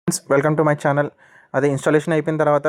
Friends, welcome to my channel. అదే installation అయిపోయిన తర్వాత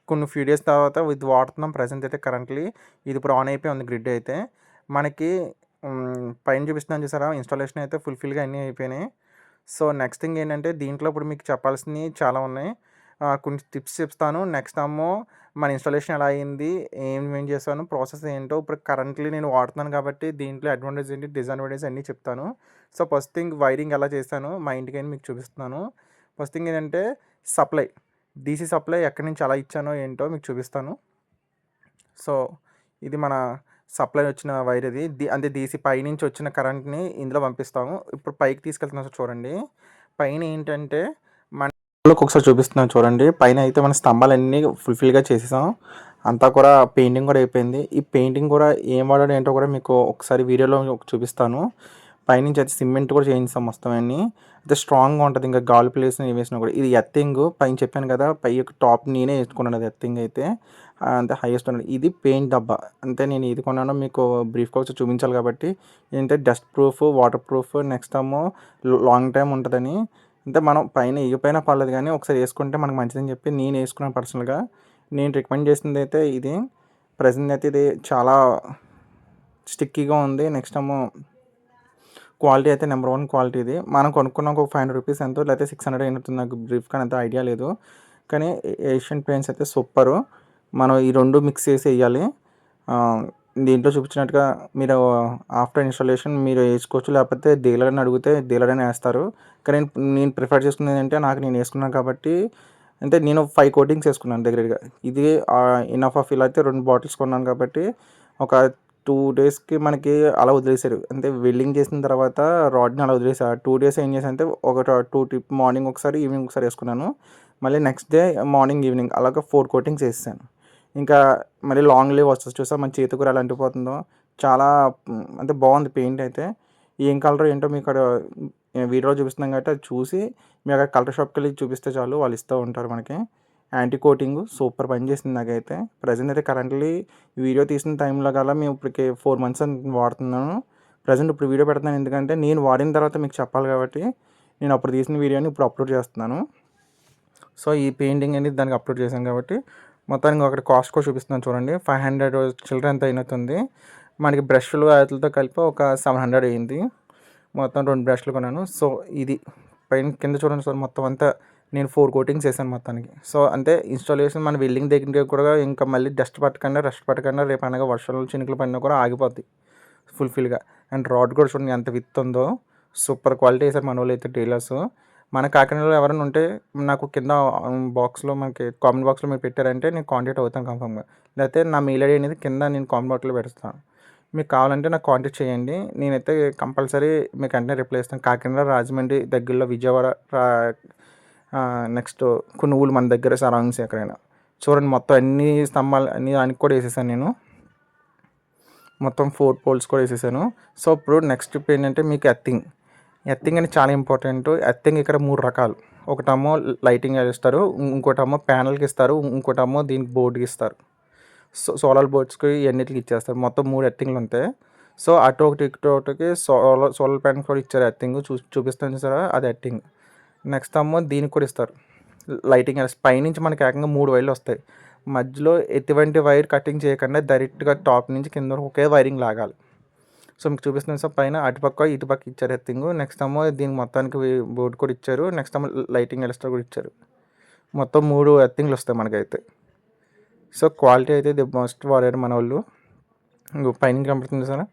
కొన్ని ఫ్యూ డేస్ తర్వాత ఇది వాడుతున్నాం. ప్రెజెంట్ అయితే కరెంట్‌లీ ఇది ఇప్పుడు ఆన్ అయిపోయి ఉంది గ్రిడ్ అయితే. మనకి పైన చూపిస్తున్నాను చూసారా? ఇన్‌స్టాలేషన్ అయితే ఫుల్‌ఫిల్‌గా అన్నీ అయిపోయినాయి. సో, నెక్స్ట్ థింగ్ ఏంటంటే దీంట్లో ఇప్పుడు మీకు చెప్పాల్సినవి చాలా ఉన్నాయి. కొన్ని టిప్స్ చెప్తాను. నెక్స్ట్ ఏమో మన ఇన్‌స్టాలేషన్ ఎలా అయింది? ఏమేం చేశాను? ప్రాసెస్ ఏంటో ఇప్పుడు కరెంట్‌లీ నేను వాడుతున్నాను కాబట్టి దీంట్లో అడ్వాంటేజ్ ఏంటి? డిసడ్వాంటేజ్ అన్నీ చెప్తాను. సో, ఫస్ట్ థింగ్ వైరింగ్ ఎలా చేశానో మా ఇంటికని మీకు చూపిస్తున్నాను. ఫస్ట్ థింగ్ ఏంటంటే సప్లై. డీసీ సప్లై ఎక్కడి నుంచి ఎలా ఇచ్చానో ఏంటో మీకు చూపిస్తాను. సో, ఇది మన సప్లై వచ్చిన వైర్ ఇది. అంటే డీసీ పైనుంచి వచ్చిన కరెంట్‌ని ఇందులో పంపిస్తాము. ఇప్పుడు పైకి తీసుకెళ్తున్నాను చూడండి. పైన ఏంటంటే ఒకసారి చూపిస్తున్నాను చూడండి. పైన అయితే మన స్తంభాలన్నీ ఫుల్‌ఫిల్‌గా చేసేసాం. అంతా కూడా పెయింటింగ్ కూడా అయిపోయింది. ఈ పెయింటింగ్ కూడా ఏం వాడాడో ఏంటో కూడా మీకు ఒకసారి వీడియోలో చూపిస్తాను. పైనుంచి అయితే సిమెంట్ కూడా చేయించాం మొత్తం అన్నీ. అయితే స్ట్రాంగ్‌గా ఉంటది. ఇంకా గాలి ప్లేస్ వేసినా కూడా. ఇది ఎర్తింగ్ పైన చెప్పాను కదా! పై టాప్ నేనే ఏసుకున్నాను అది ఎర్తింగ్ అయితే. అంటే హైయెస్ట్ ఉన్నది. ఇది పెయింట్ డబ్బా. అంటే నేను ఇది కొన్నానో మీకు బ్రీఫ్‌గా ఒకసారి చూపించాలి కాబట్టి ఏంటంటే dust proof, water proof next ఏమో లాంగ్ టైమ్ ఉంటదని. అంటే మనం పైన ఎయ్యకపోయినా పర్లేదు కానీ ఒకసారి ఏసుకుంటే మనకు మంచిదని చెప్పి నేను ఏసుకున్నాను పర్సనల్‌గా. నేను రికమెండ్ చేసిందైతే ఇది. ప్రెజెంట్ అయితే ఇది చాలా స్టిక్కీగా ఉంది. నెక్స్ట్ ఏమో క్వాలిటీ అయితే నెంబర్ 1 క్వాలిటీ ఇది. మనం కొనుక్కున్నాక ఒక రూ. 500 ఎంతో లేకపోతే 600 అయినట్టుంది నాకు బ్రీఫ్‌గా అంత ఐడియా లేదు. కానీ ఏషియన్ పెయింట్స్ అయితే సూపరు. మనం ఈ 2 మిక్స్ చేసి ఎయ్యాలి. దీంట్లో చూపించినట్టుగా మీరు ఆఫ్టర్ ఇన్‌స్టాలేషన్ మీరు ఏసుకోవచ్చు. లేకపోతే డీలర్‌ని అడిగితే డీలర్ అయినా ఏస్తారు. కానీ నేను ప్రిఫర్ చేసుకునేది ఏంటంటే నాకు నేను ఏసుకున్నాను కాబట్టి అంటే నేను 5 కోటింగ్స్ ఏసుకున్నాను దగ్గర దగ్గరగా. ఇది ఇనఫ్ ఆఫ్ ఇలా అయితే 2 బాటిల్స్ కొన్నాను కాబట్టి ఒక 2 డేస్‌కి మనకి అలా వదిలేసారు. అంటే వెల్డింగ్ చేసిన తర్వాత రాడ్‌ని అలా వదిలేసా. 2 డేస్ ఏం చేశానంటే ఒక 2 టిప్ మార్నింగ్ ఒకసారి, ఈవినింగ్ ఒకసారి ఏసుకున్నాను. మళ్ళీ నెక్స్ట్ డే మార్నింగ్, ఈవినింగ్ అలాగా 4 కోటింగ్స్ ఏసేసాను. ఇంకా మళ్ళీ లాంగ్ లివ్ వస్తది చూసావా మన చేతికి కూడా ఎలా అంటిపోతుందో. చాలా అంటే బాగుంది పెయింట్ అయితే. ఏం కలర్ ఏంటో మీకు అక్కడ వీడియోలో చూపిస్తున్నాం కాబట్టి అది చూసి మీరు అక్కడ కలర్ షాప్‌కెళ్ళి చూపిస్తే చాలు వాళ్ళు ఇస్తూ ఉంటారు మనకి. యాంటీ కోటింగు సూపర్ పనిచేసింది నాకైతే. ప్రెజెంట్ అయితే కరెంట్‌లీ వీడియో తీసిన టైంలో గల మేము ఇప్పటికి 4 మంత్స్ వాడుతున్నాను. ప్రెజెంట్ ఇప్పుడు వీడియో పెడుతున్నాను ఎందుకంటే నేను వాడిన తర్వాత మీకు చెప్పాలి కాబట్టి నేను అప్పుడు తీసిన వీడియోని ఇప్పుడు అప్లోడ్ చేస్తున్నాను. సో, ఈ పెయింటింగ్ అనేది దానికి అప్లోడ్ చేశాను కాబట్టి మొత్తానికి అక్కడ కాస్ట్ కూడా చూపిస్తున్నాను చూడండి. 500 చిల్లర ఎంతో అయినట్టుంది. మనకి బ్రష్‌లు ఆటిలతో కలిపి ఒక 700 అయింది. మొత్తం 2 బ్రష్‌లు కొన్నాను. సో, ఇది పైన కింద చూడండి సార్ మొత్తం అంతా నేను 4 కోటింగ్స్ ఏసాను మొత్తానికి. సో, అంటే ఇన్‌స్టాలేషన్ మన వెల్డింగ్ దగ్గర కూడా ఇంకా మళ్ళీ డస్ట్ పట్టకుండా, రస్ట్ పట్టకుండా రేపు అనగా వర్షాలు, చినుకులు పడినా కూడా ఆగిపోద్ది ఫుల్‌ఫిల్‌గా. అండ్ రాడ్ కూడా చూడండి ఎంత విడ్త్ ఉందో. సూపర్ క్వాలిటీ ఏసారు మనోళ్ళైతే డీలర్సు. మన కాకినాడలో ఎవరైనా ఉంటే నాకు కింద బాక్స్‌లో మనకి కామెంట్ బాక్స్‌లో మీరు పెట్టారంటే నేను కాంటాక్ట్ అవుతాను కన్ఫర్మ్‌గా. లేకపోతే నా మెయిల్ ఐడీ అనేది కింద నేను కామెంట్ బాక్స్‌లో పెడతాను. మీకు కావాలంటే నాకు కాంటాక్ట్ చేయండి. నేనైతే కంపల్సరీ మీకు వెంటనే రిప్లై ఇస్తాను. కాకినాడ, రాజమండ్రి దగ్గరలో విజయవాడ నెక్స్ట్ కొనుగోలు మన దగ్గర సరౌండింగ్స్ ఎక్కడైనా. చూడండి మొత్తం అన్ని స్తంభాలు అన్ని దానికి కూడా ఏసేసాను నేను. మొత్తం 4 పోల్స్ కూడా ఏసేసాను. సో, ఇప్పుడు నెక్స్ట్ స్టెప్ ఏంటంటే మీకు ఎర్తింగ్. ఎర్తింగ్ అనేది చాలా ఇంపార్టెంట్. ఎర్తింగ్ ఇక్కడ 3 రకాలు. ఒకటేమో లైటింగ్ ఇస్తారు. ఇంకోటేమో ప్యానెల్‌కి ఇస్తారు. ఇంకోటేమో దీనికి బోర్డ్‌కి ఇస్తారు. సోలార్ బోర్డ్స్‌కి ఇవన్నిటికి ఇచ్చేస్తారు. మొత్తం 3 ఎర్తింగ్‌లు ఉంటాయి. సో, అటు ఒకటి, ఇటు ఒకటికి సోలార్ ప్యానెల్ కూడా ఇచ్చారు ఎర్తింగ్ చూపిస్తాను చూసారా అది ఎర్తింగ్. నెక్స్ట్ ఏమో దీనికి కూడా ఇస్తారు. లైటింగ్ పైనుంచి మనకి ఏకంగా 3 వైర్లు వస్తాయి. మధ్యలో ఎటువంటి వైర్ కటింగ్ చేయకుండా డైరెక్ట్‌గా టాప్ నుంచి కింద వరకు ఒకే వైరింగ్ లాగాలి. సో, మీకు చూపిస్తున్నాను సార్ పైన అటుపక్క, ఇటుపక్క ఇచ్చారు ఎర్తింగ్. నెక్స్ట్ ఏమో దీనికి మొత్తానికి బోర్డ్ కూడా ఇచ్చారు. నెక్స్ట్ ఏమో లైటింగ్ ఎక్స్ట్రా కూడా ఇచ్చారు. మొత్తం 3 ఎర్తింగ్‌లు వస్తాయి మనకైతే. సో, క్వాలిటీ అయితే ది మస్ట్ వాడారు మనోళ్ళు. ఇంగో పైనుంచి కనపడుతుంది చూసారా?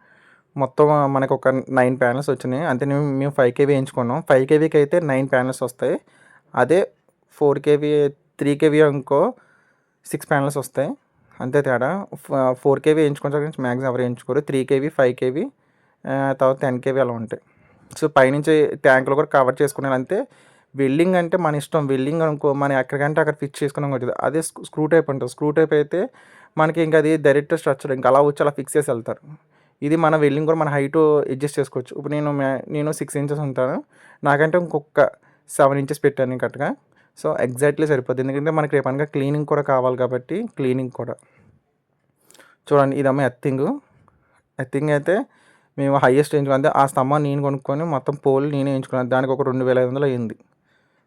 మొత్తం మనకు ఒక 9 ప్యానెల్స్ వచ్చినాయి. అంటే మేము 5 కేవీ వేయించుకున్నాం. 5 కేవీకి అయితే 9 ప్యానెల్స్ వస్తాయి. అదే 4 కేవీ, 3 కేవీ అనుకో 6 ప్యానెల్స్ వస్తాయి. అంతే తేడా. 4 కేవీ వేయించుకుంటారు కానీ మ్యాక్సిమం ఎవరు వేయించుకోరు. 3 కేవీ, 5 కేవీ తర్వాత 10 కేవీ అలా ఉంటాయి. సో, పైనుంచి ట్యాంకులు కూడా కవర్ చేసుకున్నాను అంతే. వెల్డింగ్ అంటే మన ఇష్టం. వెల్డింగ్ అనుకో మనం ఎక్కడికంటే అక్కడ ఫిక్స్ చేసుకున్నాం కొట్టదు. అదే స్క్రూ టైప్ ఉంటుంది. స్క్రూ టైప్ అయితే మనకి ఇంకా అది డైరెక్ట్ స్ట్రక్చర్ ఇంకా అలా వచ్చి అలా ఫిక్స్ చేసి వెళ్తారు. ఇది మన వెల్డింగ్ కూడా మన హైట్ అడ్జస్ట్ చేసుకోవచ్చు. ఇప్పుడు నేను 6 ఇంచెస్ ఉంటాను. నాకంటే ఇంకొక 7 ఇంచెస్ పెట్టాను కరెక్ట్‌గా. సో, ఎగ్జాక్ట్‌లీ సరిపోద్ది. ఎందుకంటే మనకి రేపు అనగా క్లీనింగ్ కూడా కావాలి కాబట్టి క్లీనింగ్ కూడా. చూడండి ఇదేమో ఎర్తింగు. ఎర్తింగ్ అయితే మేము హైయెస్ట్ వేయించుకున్నాం. అంటే ఆ స్తంభం నేను కొనుక్కొని మొత్తం పోల్ నేనే వేయించుకున్నాను. దానికి ఒక 2500 అయింది.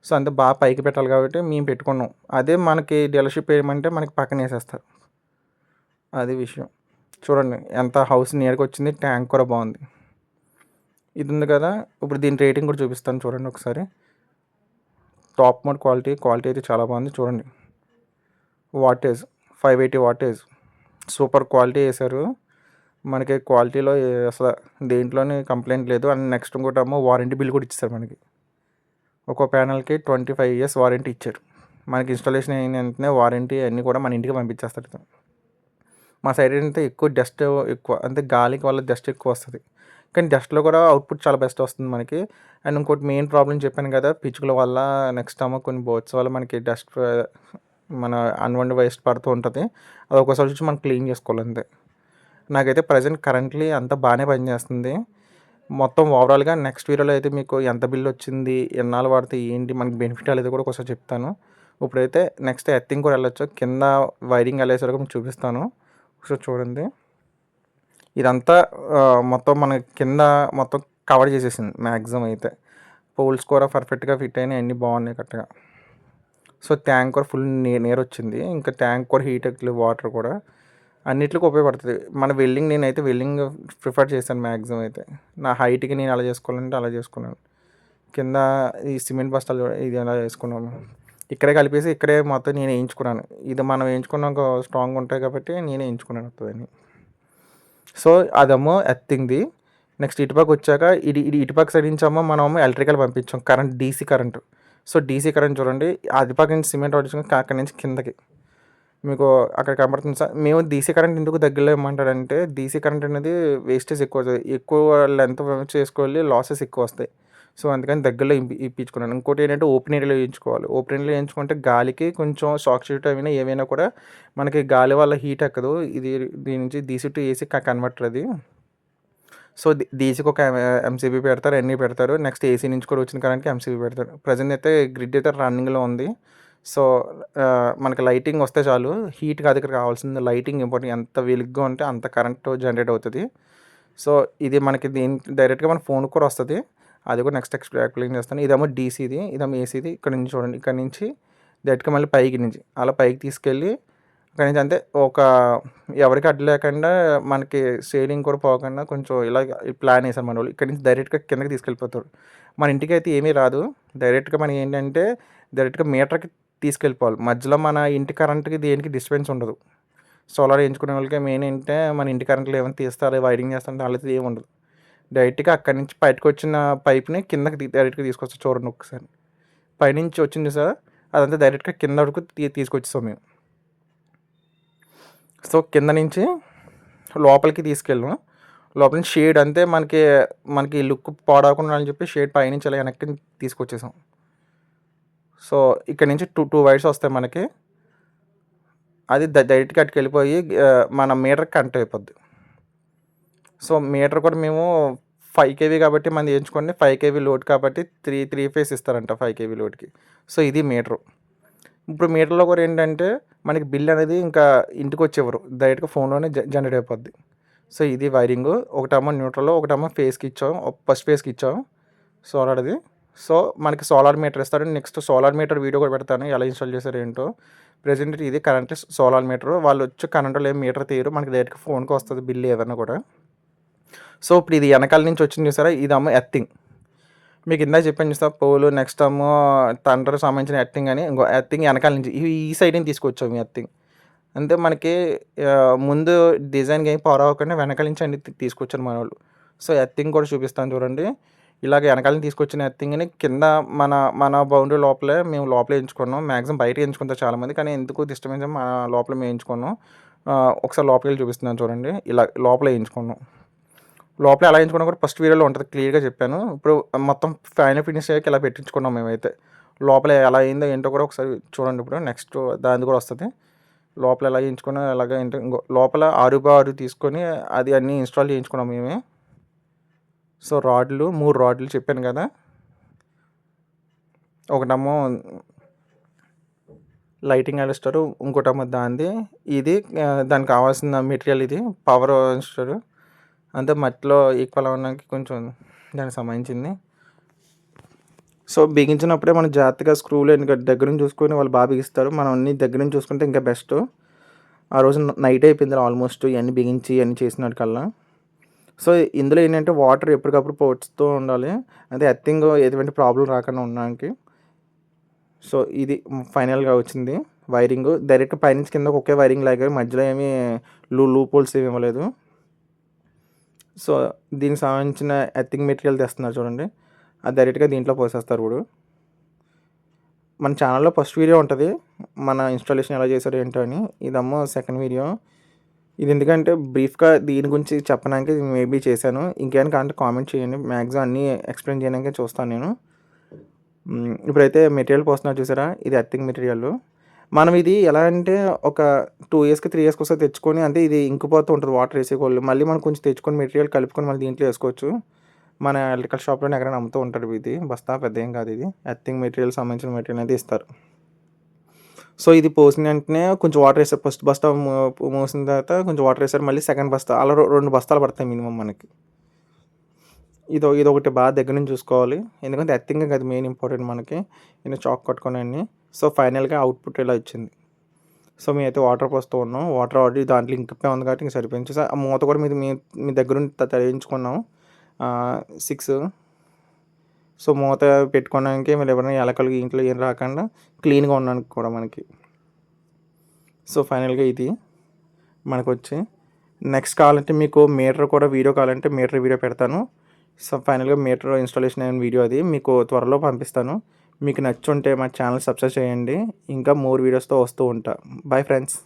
సో, అంతే బాగా పైకి పెట్టాలి కాబట్టి మేము పెట్టుకున్నాం. అదే మనకి డీలర్‌షిప్ ఏయమంటే మనకి పక్కన ఏసేస్తారు. అది విషయం. చూడండి ఎంత హౌస్ నీడకొచ్చింది. ట్యాంక్ కూడా బాగుంది. ఇది ఉంది కదా! ఇప్పుడు దీని రేటింగ్ కూడా చూపిస్తాను చూడండి ఒకసారి. టాప్ మోడ్ క్వాలిటీ అయితే చాలా బాగుంది చూడండి. Wattage 580 wattage. సూపర్ క్వాలిటీ ఏశారు. మనకి క్వాలిటీలో అసల దేంట్లోని కంప్లెయింట్ లేదు. అండ్ నెక్స్ట్ ఇంకోటేమో వారంటీ బిల్ కూడా ఇచ్చేసారు మనకి. ఒక్కో ప్యానెల్‌కి 25 ఇయర్స్ వారంటీ ఇచ్చారు. మనకి ఇన్‌స్టాలేషన్ అయిన వెంటనే వారంటీ అన్నీ కూడా మన ఇంటికి పంపించేస్తాడు ఇతను. మా సైడ్ ఏంటంటే ఎక్కువ డస్ట్ ఎక్కువ. అంటే గాలికి వల్ల డస్ట్ ఎక్కువ వస్తది. కానీ డస్ట్‌లో కూడా అవుట్‌పుట్ చాలా బెస్ట్ వస్తుంది మనకి. అండ్ ఇంకోటి మెయిన్ ప్రాబ్లమ్ చెప్పాను కదా! పిచ్చుకల వల్ల నెక్స్ట్ ఏమో కొన్ని బర్డ్స్ వల్ల మనకి డస్ట్ మన అన్‌వాంటెడ్ వేస్ట్ పడుతూ ఉంటది. అది ఒక్కోసారి వచ్చి మనం క్లీన్ చేసుకోవాలి అంతే. నాకైతే ప్రెజెంట్ కరెంట్‌లీ అంతా బాగానే పనిచేస్తుంది. మొత్తం ఓవరాల్‌గా నెక్స్ట్ వీడియోలో అయితే మీకు ఎంత బిల్ వచ్చింది, ఎన్నాళ్ళు వాడితే ఏంటి, మనకి బెనిఫిట్ అనేది కూడా ఒకసారి చెప్తాను. ఇప్పుడైతే నెక్స్ట్ ఎర్తింగ్ కూడా వెళ్ళొచ్చు. కింద వైరింగ్ ఎలా ఏసారో మీకు చూపిస్తాను. ఒకసారి చూడండి. ఇదంతా మొత్తం మనకి కింద మొత్తం కవర్ చేసేసింది మాక్సిమం అయితే. పోల్స్ కూడా పర్ఫెక్ట్‌గా ఫిట్ అయినాయి. అన్నీ బాగున్నాయి కరెక్ట్‌గా. సో, ట్యాంక్ కూడా ఫుల్ నీరొచ్చింది. ఇంకా ట్యాంక్ కూడా హీట్ ఎక్కలేదు వాటర్ కూడా. అన్నిట్లికి ఉపయోగపడుతది. మన నేనైతే వెల్డింగ్ ప్రిఫర్ చేశాను మాక్సిమం అయితే. నా హైట్‌కి నేను ఎలా చేసుకోవాలంటే అలా చేసుకున్నాను. కింద ఈ సిమెంట్ బస్తాలు ఇది ఎలా వేసుకున్నాము. ఇక్కడే కలిపేసి ఇక్కడే మొత్తం నేను ఏయించుకున్నాను. ఇది మనం ఏయించుకున్నాక స్ట్రాంగ్‌గా ఉంటాయి కాబట్టి నేనే ఏయించుకున్నాను మొత్తం. సో, అదేమో ఎర్తింగ్‌ది. నెక్స్ట్ ఇటుపక్కొచ్చాక ఇటుపక్క సైడ్ నుంచేమో మనమేమో ఎలక్ట్రికల్ పంపించాం. DC current. So, DC current చూడండి. అటుపక్క నుంచి సిమెంట్ పట్టించుకొని అక్కడి నుంచి కిందకి. మీకు అక్కడ కనపడుతుంది సార్. మేము డీసీ కరెంట్ ఎందుకు దగ్గరలో ఇమ్మంటారంటే, డీసీ కరెంట్ అనేది వేస్టేజ్ ఎక్కువ అవుతది. ఎక్కువ లెంత్ చేసుకోవాలి, లాసెస్ ఎక్కువొస్తాయి. సో, అందుకని దగ్గరలో ఇప్పించుకున్నాను. ఇంకోటి ఏంటంటే ఓపెన్ ఏరియాలో ఏయించుకోవాలి. ఓపెన్ ఏరియాలో ఏయించుకుంటే గాలికి కొంచెం షాక్ సర్క్యూట్ అయినా ఏమైనా కూడా మనకి గాలి వల్ల హీట్ ఎక్కదు. దీని నుంచి డీసీ టు ఏసీ కన్వర్టర్ అది. సో, డీసీకి ఒక ఎంసీబీ పెడతారు. అన్నీ పెడతారు. నెక్స్ట్ ఏసీ నుంచి కూడా వచ్చిన కరెంట్‌కి ఎంసీబీ పెడతారు. ప్రెజెంట్ అయితే గ్రిడ్ అయితే రన్నింగ్‌లో ఉంది. సో, మనకి లైటింగ్ వస్తే చాలు. హీట్ కాదు ఇక్కడ కావాల్సింది. Lighting important. ఎంత వెలుగ్గా ఉంటే అంత కరెంట్ జనరేట్ అవుతది. సో, ఇది మనకి డైరెక్ట్‌గా మన ఫోన్‌కి కూడా వస్తది. అది కూడా నెక్స్ట్ ఎక్స్‌ప్లెయిన్ చేస్తాను. ఇదేమో డీసీది. ఇదేమో ఏసీది. ఇక్కడ నుంచి చూడండి. ఇక్కడ నుంచి డైరెక్ట్‌గా మళ్ళీ పైకి నుంచి అలా పైకి తీసుకెళ్ళి అక్కడి నుంచి అంతే ఎవరికీ అడ్డు లేకుండా మనకి సేలింగ్ కూడా పోకుండా కొంచెం ఇలాగ ప్లాన్ వేసారు మనోళ్ళు. ఇక్కడి నుంచి డైరెక్ట్‌గా కిందకి తీసుకెళ్ళిపోతారు. మన ఇంటికైతే ఏమీ రాదు. డైరెక్ట్‌గా మనం ఏంటంటే డైరెక్ట్‌గా మీటర్‌కి తీసుకెళ్ళిపోవాలి. మధ్యలో మన ఇంటి కరెంట్‌కి దేనికి డిస్టర్బెన్స్ ఉండదు. సోలార్ ఏయించుకునే వాళ్ళకి మెయిన్ ఏంటంటే మన ఇంటి కరెంట్‌లో ఏమైనా తీస్తారు, వైరింగ్ చేస్తారంటే వాళ్ళైతే ఏమి ఉండదు. డైరెక్ట్‌గా అక్కడి నుంచి బయటకొచ్చిన పైప్‌ని కిందకి డైరెక్ట్‌గా తీసుకొస్తారు చూడండి ఒక్కసారి. పైనుంచి వచ్చింది చూసారా? అదంతా డైరెక్ట్‌గా కింద వరకు తీసుకొచ్చేసాం మేము. సో, కింద నుంచి లోపలికి తీసుకెళ్ళాం. లోపల నుంచి షేడ్ అంతే మనకి లుక్ పాడవకుండా అని చెప్పి షేడ్ పైనుంచి ఇలా వెనక్కి తీసుకొచ్చేసాం. సో, ఇక్కడ నుంచి 2 వైర్స్ వస్తాయి మనకి. అది డైరెక్ట్‌గా అటుకెళ్ళిపోయి మన మీటర్‌కి కనెక్ట్ అయిపోద్ది. సో, మీటర్ కూడా మేము 5 కేవీ కాబట్టి మనది ఎంచుకోండి. 5 కేవీ లోడ్ కాబట్టి 3 ఫేస్ ఇస్తారంట 5 కేవీ లోడ్‌కి. సో, ఇది మీటరు. ఇప్పుడు మీటర్‌లో కూడా ఏంటంటే మనకి బిల్ అనేది ఇంకా ఇంటికొచ్చివ్వరు. డైరెక్ట్‌గా ఫోన్‌లోనే జనరేట్ అయిపోద్ది. సో, ఇది వైరింగు. ఒకటేమో న్యూట్రల్, ఒకటేమో ఫేస్‌కి ఇచ్చాం. ఫస్ట్ ఫేస్‌కి ఇచ్చాం సోలార్‌ది. సో, మనకి సోలార్ మీటర్ ఇస్తాడు. నెక్స్ట్ సోలార్ మీటర్ వీడియో కూడా పెడతాను. ఎలా ఇన్‌స్టాల్ చేశారో ఏంటో. ప్రెజెంట్ ఇది కరెంట్ సోలార్ మీటరు. వాళ్ళొచ్చి కరెంట్‌లో ఏం మీటర్ తీయరు. మనకి డైరెక్ట్‌గా ఫోన్‌కి వస్తది బిల్ ఏదన్నా కూడా. సో, ఇప్పుడు ఇది వెనకాల నుంచి వచ్చింది చూసారా? ఇదేమో ఎర్తింగ్. మీకు ఇందాక చెప్పాను చూసావా? పోలు నెక్స్ట్ ఏమో థండర్‌కి సంబంధించిన ఎర్తింగ్ అని. ఇంకో ఎర్తింగ్ వెనకాల నుంచి ఈ సైడ్ నుంచి తీసుకొచ్చాం ఈ ఎర్తింగ్. అంటే మనకి ముందు డిజైన్‌కి ఏం పాడవకుండా వెనకాల నుంచి అన్ని తీసుకొచ్చారు మనోళ్ళు. సో, ఎర్తింగ్ కూడా చూపిస్తాను చూడండి. ఇలాగ వెనకాల నుంచి తీసుకొచ్చిన ఎర్తింగ్‌ని కింద మన మన బౌండరీ లోపలే మేము లోపలే ఎంచుకున్నాం. మాక్సిమం బయట ఎంచుకుంటారు చాలామంది. కానీ ఎందుకు డిస్టర్బెన్స్ మన లోపల మేము ఎంచుకున్నాం. ఒకసారి లోపలికెళ్ళి చూపిస్తున్నాను చూడండి. ఇలా లోపలే ఎంచుకున్నాం. లోపల ఎలా ఎంచుకున్నా కూడా ఫస్ట్ వీడియోలో ఉంటుంది. క్లియర్‌గా చెప్పాను. ఇప్పుడు మొత్తం ఫైనల్ ఫినిష్ అయ్యాక ఇలా పెట్టించుకున్నాం మేమైతే. లోపల ఎలా అయిందో ఏంటో కూడా ఒకసారి చూడండి ఇప్పుడు. నెక్స్ట్ దానిది కూడా వస్తది. లోపల ఎలా ఎంచుకున్నా ఎలాగ ఏంటో లోపల 6x6 తీసుకొని అది అన్నీ ఇన్‌స్టాల్ చేయించుకున్నాం మేమే. సో, 3 రాడ్లు చెప్పాను కదా! ఒకటేమో లైటింగ్ అడ్జస్టరు, ఇంకోటేమో దానిది. ఇది దానికి కావాల్సిన మెటీరియల్ ఇది. పవర్ అడ్జస్టరు. అంటే మట్టిలో ఈక్వల్ అవ్వడానికి కొంచెం దానికి సంబంధించింది. సో, బిగించినప్పుడే మనం జాగ్రత్తగా స్క్రూలు దగ్గర నుంచి చూసుకొని వాళ్ళు బిగిస్తారు. మనం అన్నీ దగ్గర నుంచి చూసుకుంటే ఇంకా బెస్టు. ఆ రోజు నైట్ అయిపోయింది ఆల్మోస్ట్ ఇయన్నీ బిగించి ఇయన్నీ చేసినాటికల్లా. సో, ఇందులో ఏంటంటే వాటర్ ఎప్పటికప్పుడు పోస్తూ ఉండాలి. అదే ఎర్తింగ్ ఎటువంటి ప్రాబ్లమ్ రాకుండా ఉండడానికి. సో, ఇది ఫైనల్‌గా వచ్చింది వైరింగు. డైరెక్ట్ పైనుంచి కిందకి ఒకే వైరింగ్ లాగారు. మధ్యలో ఏమి లూప్ హోల్స్ ఏమి ఇవ్వలేదు. సో, దీనికి సంబంధించిన ఎర్తింగ్ మెటీరియల్ తెస్తున్నారు చూడండి. అది డైరెక్ట్‌గా దీంట్లో పోసేస్తారు ఇప్పుడు. మన ఛానెల్‌లో ఫస్ట్ వీడియో ఉంటది. మన ఇన్‌స్టాలేషన్ ఎలా చేశారో ఏంటో అని. ఇదేమో సెకండ్ వీడియో. ఇది ఎందుకంటే బ్రీఫ్‌గా దీని గురించి చెప్పడానికి మేబీ చేశాను. ఇంకేమైనా కావాలంటే కామెంట్ చేయండి. మాక్సిమం అన్నీ ఎక్స్‌ప్లెయిన్ చేయడానికే చూస్తాను నేను. ఇప్పుడైతే మెటీరియల్ పోస్తున్నారు చూసారా? ఇది ఎర్తింగ్ మెటీరియల్. మనం ఇది ఎలా అంటే ఒక 2 ఇయర్స్‌కి, 3 ఇయర్స్‌కి ఒకసారి తెచ్చుకొని అంటే ఇది ఇంకిపోతూ ఉంటది వాటర్ ఏసేకోళ్ళు. మళ్ళీ మనం కొంచెం తెచ్చుకొని మెటీరియల్ కలుపుకొని మళ్ళీ దీంట్లో ఏసుకోవచ్చు. మన ఎలక్ట్రికల్ షాప్‌లోనే ఎక్కడైనా అమ్ముతూ ఉంటారు ఇది. బస్తా పెద్దేం కాదు ఇది. ఎర్తింగ్ మెటీరియల్ సంబంధించిన మెటీరియల్ అయితే ఇస్తారు. సో, ఇది పోసిన వెంటనే కొంచెం వాటర్ ఏసారు. ఫస్ట్ బస్తా మోసిన తర్వాత కొంచెం వాటర్ ఏసారు. మళ్ళీ సెకండ్ బస్తా అలా 2 బస్తాలు పడతాయి మినిమమ్ మనకి. ఇదొకటి దగ్గర నుంచి చూసుకోవాలి. ఎందుకంటే ఎర్తింగే కదా మెయిన్ ఇంపార్టెంట్ మనకి. చాక్ కట్టుకొని అన్నీ. సో, ఫైనల్‌గా అవుట్‌పుట్ ఇలా వచ్చింది. సో, మేమైతే వాటర్ పోస్తూ ఉన్నాం. వాటర్ ఆల్రెడీ దాంట్లో ఇంకిపోయి ఉంది కాబట్టి ఇంక సరిపోయింది. ఆ మూత కూడా మీ దగ్గరుండి తగిలించుకున్నాం. 6 సో, మూత పెట్టుకోవడానికి మళ్ళీ ఎవరైనా ఎలకలు ఇంట్లో ఏం రాకుండా క్లీన్‌గా ఉండడానికి కూడా మనకి. సో, ఫైనల్‌గా ఇది మనకొచ్చి నెక్స్ట్ కావాలంటే మీకు మీటర్ కూడా వీడియో కావాలంటే మీటర్ వీడియో పెడతాను. సో, ఫైనల్‌గా మీటర్ ఇన్‌స్టాలేషన్ అయిన వీడియో అది మీకు త్వరలో పంపిస్తాను. మీకు నచ్చుంటే మా ఛానల్ సబ్స్క్రైబ్ చేయండి. ఇంకా మోర్ వీడియోస్‌తో వస్తూ ఉంటా. Bye friends.